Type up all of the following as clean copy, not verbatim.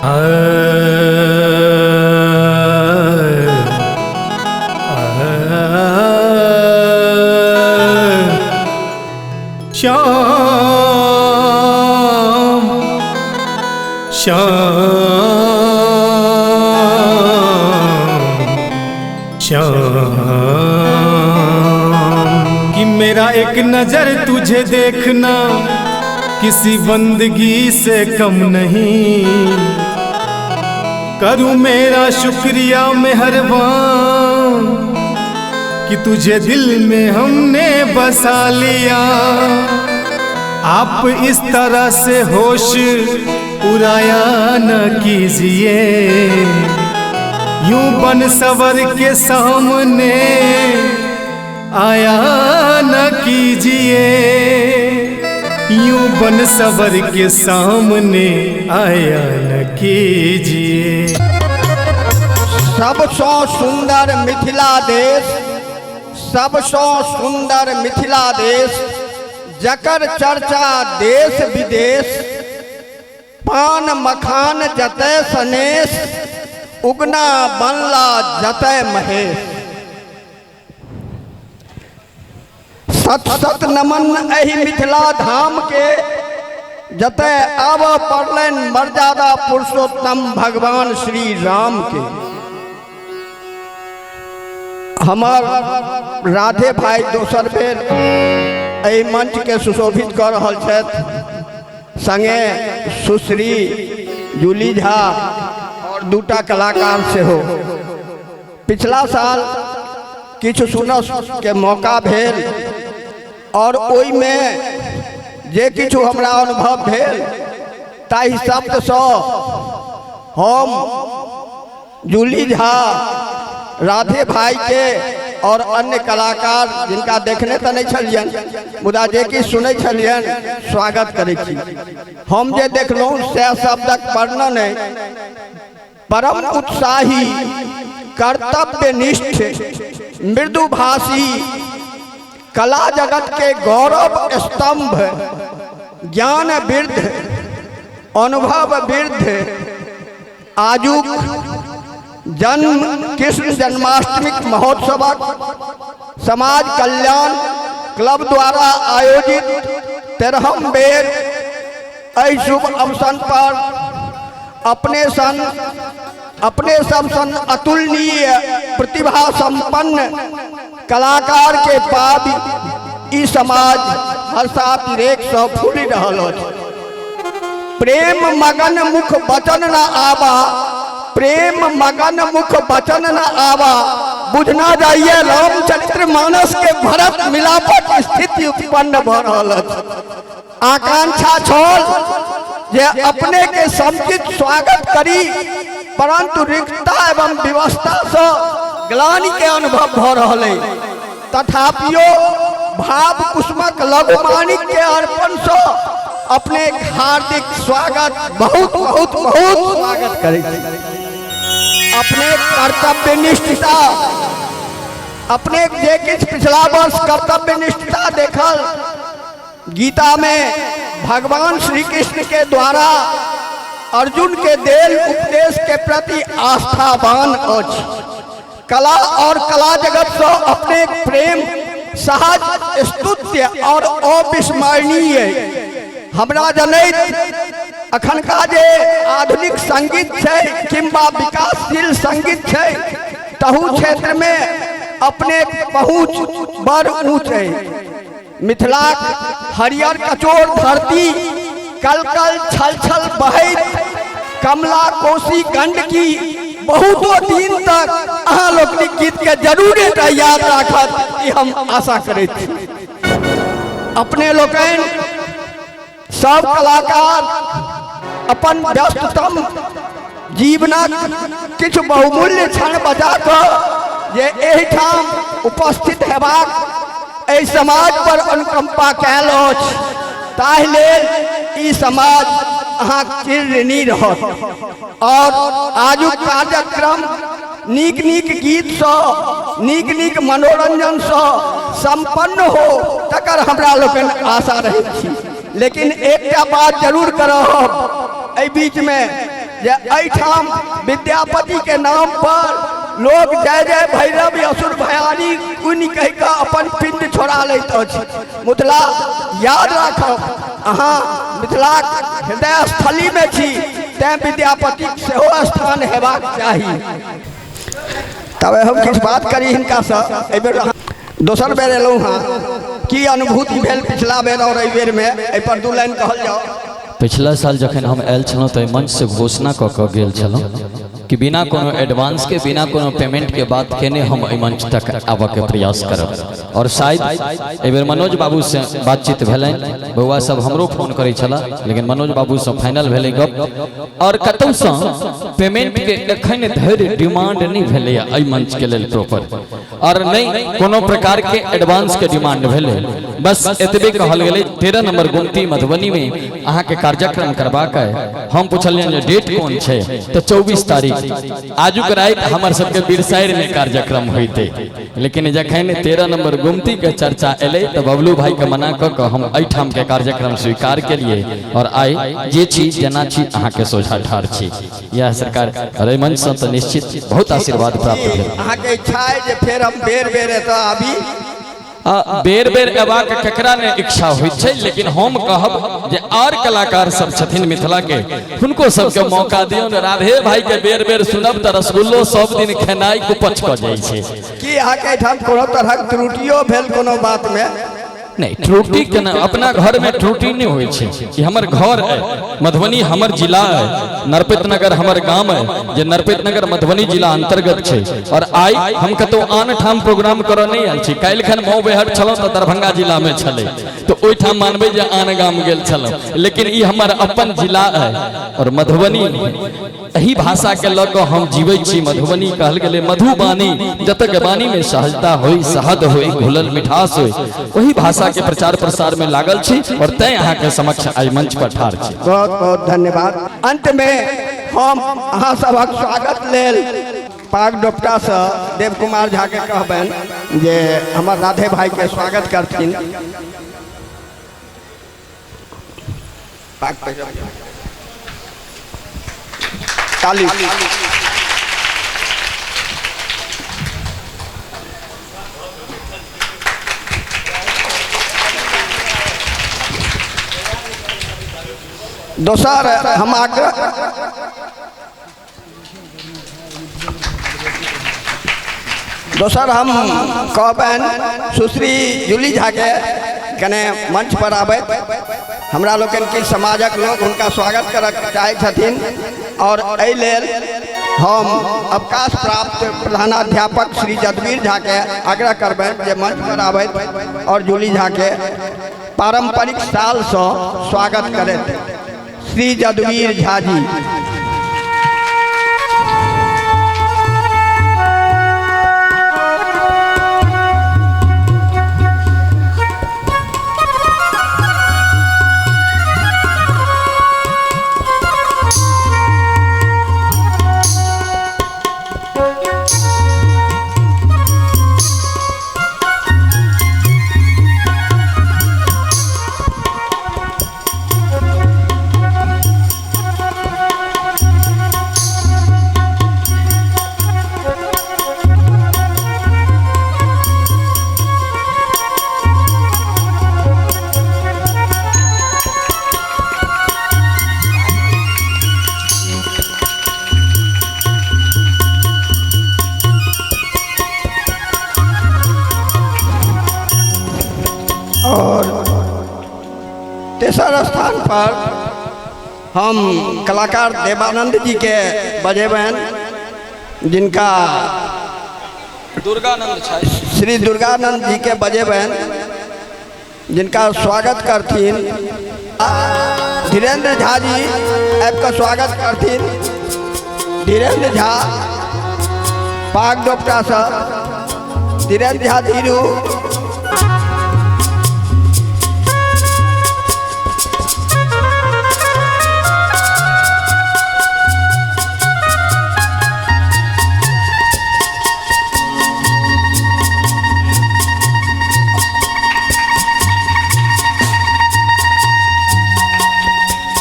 श्याम श्याम श्याम कि मेरा एक नजर तुझे देखना किसी बंदगी से कम नहीं। करूं मेरा शुक्रिया मेहरबान कि तुझे दिल में हमने बसा लिया। आप इस तरह से होश उड़ाया न कीजिए, यूं बन सवर के सामने आया न कीजिए, यूं बन सवर के सामने आया न कीजिए। सबसो सुंदर मिथिला देश, सबसो सुंदर मिथिला देश, जकर चर्चा देश विदेश। पान मखान जतय सनेश, उगना बनला जतय महेश। सत सत नमन एहि मिथिला धाम के, जतय आव पड़लन मर्यादा पुरुषोत्तम भगवान श्री राम के। हमार राधे भाई दोसर बेर एहि मंच के सुशोभित कर रहल छथि, संगे सुश्री जूली झा और दूटा कलाकार से हो। पिछला साल किछु सुनस के मौका भेल और ओई में जे किछु हमरा अनुभव भेल ताहि शब्द सँ हम जूली झा, राधे भाई के और अन्य कलाकार जिनका देखने तो नहीं छलियन मुदा जे कि सुनै छलियन स्वागत करै छी। हम जे देखलहुँ से शब्दक वर्णन है। परम उत्साही, कर्तव्यनिष्ठ, मृदुभाषी, कला जगत के गौरव स्तंभ, ज्ञान वृद्ध, अनुभव वृद्ध, आजुक जन्म कृष्ण जन्माष्टमी महोत्सवक समाज कल्याण क्लब द्वारा आयोजित 13वीं बेर एहि शुभ अवसर पर अपने सब सन अतुलनीय प्रतिभा संपन्न कलाकार के पाबि ई समाज हर्षातिरेक सँ फूलि रहल अछि। प्रेम मगन मुख बचन न आवा, प्रेम मगन मुख बचन न आवा, बुझना जाइए रामचरित्र मानस के भरत मिलापट स्थिति उत्पन्न भ रहल अछि। आकांक्षा छल जे अपने के समुचित स्वागत करी, परंतु रिक्तता एवं व्यवस्था से ग्लानि के अनुभव भ रहल है। तथापियो भाव कुसुमक लघुमानिक के अर्पण से अपने हार्दिक स्वागत बहुत बहुत बहुत स्वागत करै छी। अपने कर्तव्यनिष्ठता, अपने जे किछु पिछला वर्ष कर्तव्यनिष्ठता देखल, गीता में भगवान श्री कृष्ण के द्वारा अर्जुन के देल उपदेश के प्रति आस्थावान अछि। कला और कला जगत से अपने प्रेम सहज स्तुत्य और अविस्मरणीय हमरा जनैत अखनका जे आधुनिक संगीत है किंबा विकासशील संगीत है, तहु क्षेत्र में अपने पहुँच बड़ ऊँच है। मिथिला हरियर कचोर धरती, कल कल छल छल बहैत कमला कोसी गंडकी, बहुतो दिन तक अहाँ लोकनिक गीत के जरूर याद राखत ई हम आशा करैत छी। अपने लोकनि सब कलाकार अपन व्यस्ततम जीवनक किछु बहुमूल्य क्षण बचा कऽ जे एहिठाम उपस्थित हेबाक एहि समाज पर अनुकंपा कयल अछि, ताहि लेल ई समाज अहाँ चिरऋणी रहत। और आजुक कार्यक्रम नीक नीक गीत सँ, नीक नीक मनोरंजन सँ संपन्न हो तकर हमरा लोकनि आशा रहैत छी। लेकिन एकटा बात जरूर करब एहि बीच में जे एठाम विद्यापति के नाम पर लोग जय जय भैरव असुर भयानी कुनि कह के अपन पिंड छोड़ा लैत अछि। मिथिला याद राखब, अहाँ मिथिला हृदय स्थली में छी, तैं विद्यापति सेहो स्थान हेबाक चाही। तब हम किछु बात करी हिनका से। एहि बेर दोसर बेर एलहुँ हाँ, की अनुभूति भेल पिछला बेर और एहि बेर में, एहि पर दू लाइन कहल जाओ। पिछला साल जखन हम आयल छलहुँ तऽ मंच से घोषणा कऽ कऽ गेल छलहुँ कि बिना कोनो एडवांस के, बिना कोनो पेमेंट के बात केने हम एहि मंच तक आबऽ के प्रयास करब। और शायद एहि बेर मनोज बाबू से बातचीत भेलनि, बौआ सब हमरो फोन करै छला, लेकिन मनोज बाबू से फाइनल भेलै गप। और कतौ से पेमेंट के एखन धरि डिमांड नहीं भेलै एहि मंच के लेल प्रॉपर, और नहीं कोनो प्रकार के एडवांस के डिमांड भेलै। बस एतबे कहल गेलै 13 नंबर गुमती मधुबनी में अहाँ के कार्यक्रम करबाक है। हम पूछलियन जे डेट कोन छै, तो 24 तारीख आजुक रात हमर सबके बिरसाइर में कार्यक्रम होइते, लेकिन जखन 13 नंबर गुमती के चर्चा एलै तो बबलू भाई के मना कऽ के हम एठाम के कार्यक्रम स्वीकार केलिए। और आइ जे छी जेना छी अहाँ के सोझा ठाढ़ छी। यह सरकार अरे मंच से तो निश्चित बहुत आशीर्वाद प्राप्त भेल। अहाँ के इच्छा है जे फेर हम बेर बेर एतऽ आबी? बेर बेर एबाक केकरा ने इच्छा होइत छै, लेकिन हम कहब जे आर कलाकार सब छथिन मिथिला के, हुनको सबके मौका दियौ। राधे भाई के बेर बेर सुनब तऽ रसगुल्लो सब दिन खेनाई कुपच कऽ जाइ छै। की अहाँ के ठाम कोनो तरहक त्रुटियो भेल कोनो बात में? नहीं, त्रुटि के अपना घर में त्रुटि नहीं होई छै। कि हमर घर है मधुबनी, हमर जिला है, नरपत नगर हमर गांव है, जे नरपत नगर मधुबनी जिला अंतर्गत छै। और आई हम कतौ आन ठाम प्रोग्राम करऽ नहीं आयल छी। काल्हि खन मौ बेहट छलौं तऽ दरभंगा जिला में छलै, तो ओइ ठाम मानबै जे आन गाम गेल छलौं, लेकिन ई हमर अपन जिला है। और मधुबनी एही भाषा के लऽ कऽ हम जीवै छी। मधुबनी कहल गेलै मधुबानी, जतक बानी में सहजता होई, शहद होई, घुलल मिठास होई, वही भाषा के प्रचार प्रसार में लागल छी। और तय अहाँ के समक्ष आई मंच पर ठाढ़ छी। बहुत बहुत धन्यवाद। अंत में हम अहाँ सबक स्वागत लेल पाग डोपटा से देव कुमार झा के कहबन जे हमर राधे भाई के स्वागत करथिन। पाग पे ताली। दोसर हम आग्रह कहबन सुश्री जूली झा के कने मंच पर आबे। हमरा लोकन के समाजक लोग उनका स्वागत कर चाहे छथिन। और एहि लेल हम अवकाश प्राप्त प्रधानाध्यापक श्री जदवीर झा के आग्रह करबन जे मंच पर आबे और जूली झा के पारंपरिक साल से स्वागत करें। श्री जदवीर झा जी। और तेसर स्थान पर हम कलाकार देवानंद जी के बजेबन, जिनका श्री दुर्गानंद जी के बजेबन, जिनका स्वागत करथिन धीरेन्द्र झा जी। आपका स्वागत करथिन धीरेन्द्र झा पाग डोपटा से। धीरेन्द्र झा धीरू।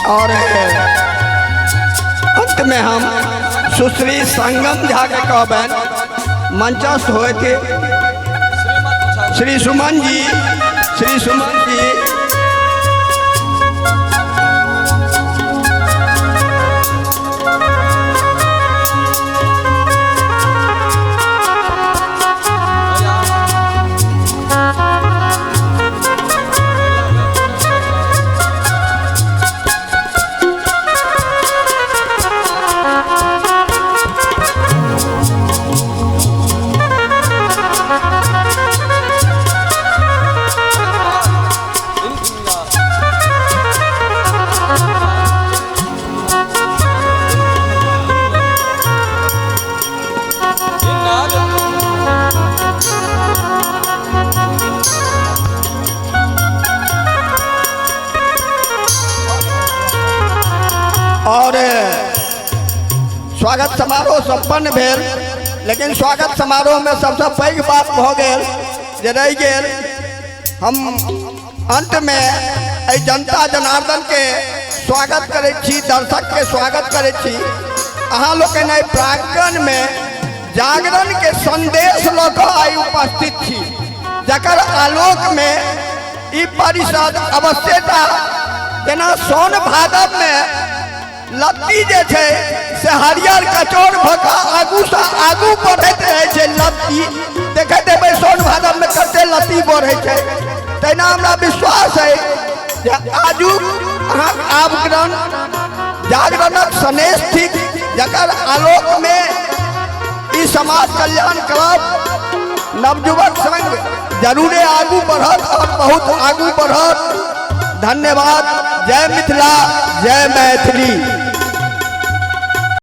और अंत में हम सुश्री संगम झा के कहबन मंचस्थ होए थे श्री सुमन जी। और स्वागत समारोह संपन्न भेल, लेकिन स्वागत समारोह में सबसे पैघ बात भ गेल जे रहि गेल। हम अंत में एहि जनता जनार्दन के स्वागत करै छी, दर्शक के स्वागत करै छी। अहाँ लोग एहि प्रांगण में जागरण के संदेश लऽ कऽ आइ उपस्थित छी, जकर आलोक में ई परिषद अवश्यता जेना सोन भादव में लत्ती जे छै से हरियर कचौर भऽ आगू से आगू बढ़ैत रहै छै। लत्ती देखैत हेबै सोन भादव में कते लत्ती बढ़ै छै। तहिना हमरा विश्वास है जे आजू अहाँ आवरण जागरणक सनेश थिक, जकर आलोक में ई समाज कल्याण क्लब नवयुवक संघ जरूरे आगू बढ़त और बहुत आगू बढ़त। धन्यवाद। जय मिथिला, जय मैथिली।